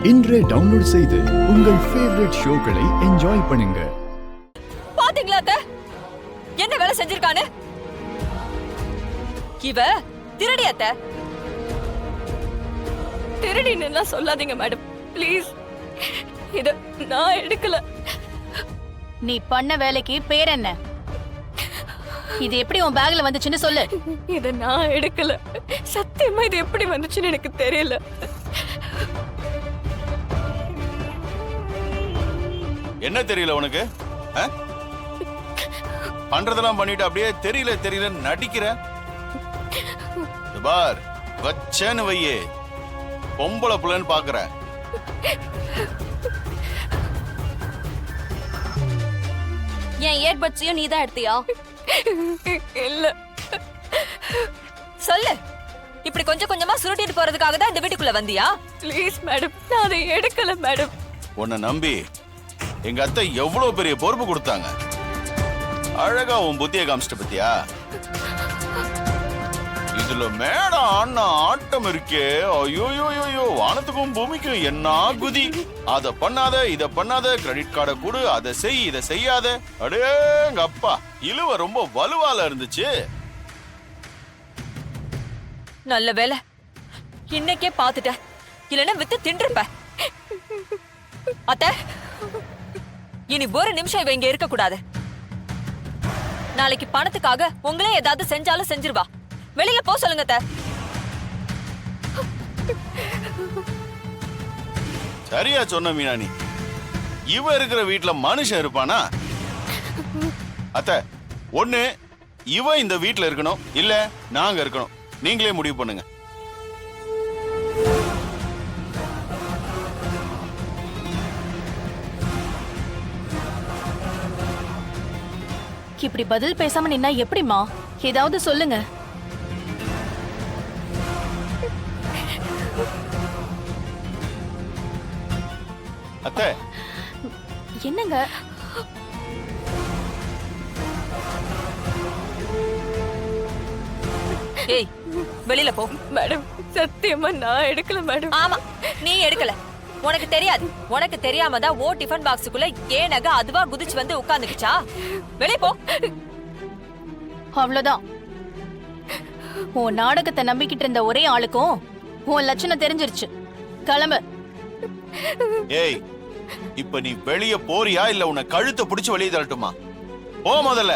இன்றே டவுன்லோட் செய்து உங்கள் ஃபேவரட் ஷோக்களை என்ஜாய் பண்ணுங்க. பாத்தீங்களா அத்தை என்ன வேலை செஞ்சிருக்கானு? இவ திருடி அத்தை. திருடின்னு சொல்லாதீங்க மேடம் ப்ளீஸ். இத நான் எடுக்கல. நீ பண்ண வேலைக்கு பேர் என்ன? இது எப்படி உன் பேக்ல வந்துச்சுன்னு சொல்லு. இத நான் எடுக்கல. சத்தியமா இது எப்படி வந்துச்சுன்னு எனக்கு தெரியல. என்ன தெரியல உனக்கு? பண்றதெல்லாம் பண்ணிட்டு அப்படியே தெரியல நடிக்கிற பார். வச்சேன்னு வையே பொம்பளை புள்ளன்னு பாக்குற. என் ஏர்பட்ஸையும் நீ தான் எடுத்தியா? இல்ல. சொல்லு. இப்படி கொஞ்சம் கொஞ்சமா சுருட்டிட்டு போறதுக்காக தான் இந்த வீட்டுக்குள்ள வந்தியா? ப்ளீஸ் மேடம் நான் அதை எடுக்கல மேடம். உன்னை நம்பி எங்க அத்தை எவ்வளவு பெரிய பொறுப்பு கொடுத்தாங்க. அழகா உன் புத்திய காமிச்சிட்ட பத்தியா? இதுல மேடம் அண்ணா ஆட்டம் இருக்கே. ஐயோ வானத்துக்கும் பூமிக்கும் என்ன குதி. அத பண்ணாத இத பண்ணாத, கிரெடிட் கார்டை கொடு, அதை செய் இதை செய்யாத. அடேங்க அப்பா, இழுவ ரொம்ப வலுவால இருந்துச்சு. நல்ல வேலை இன்னைக்கே பாத்துட்ட, இல்லன்னா வித்து தின்றுப்ப. அத்தை இனி ஒரு நிமிஷம் இவ இங்க இருக்க கூடாது. நாளைக்கு பணத்துக்காக உங்களே ஏதாவது செஞ்சாலும் செஞ்சிருவா. வெளியில போ சொல்லுங்க அத்தை. சரியா சொன்ன மீனாணி. இவ இருக்கிற வீட்டுல மனுஷன் இருப்பானா? அத்தை ஒண்ணு இவ இந்த வீட்டுல இருக்கணும், இல்ல நாங்க இருக்கணும். நீங்களே முடிவு பண்ணுங்க. இப்படி பதில் பேசாம நின்னா எப்படிமா? ஏதாவது சொல்லுங்க. அத்தை என்னங்க? ஏய் வெளியில போ. மேடம் சத்தியமா நான் எடுக்கல மேடம். ஆமா நீ எடுக்கல. உனக்கு தெரியாது. உனக்கு தெரியாம தான் ஓ டிஃபன் பாக்ஸுக்குள்ள ஏன் நகை அதுவா குதிச்சு வந்து உட்கார்ந்துக்குச்சா? வெளிய போ. அவ்வளவுதான். உன் நாடகத்தை நம்பிக்கிட்டு இருந்த ஒரே ஆளுக்கும் உன் லட்சணம் தெரிஞ்சிருச்சு. கிளம்பு. ஏய் இப்ப நீ வெளிய போறியா இல்ல உன்னை கழுத்தை பிடிச்சு வெளியே தரட்டுமா? போ முதல்ல.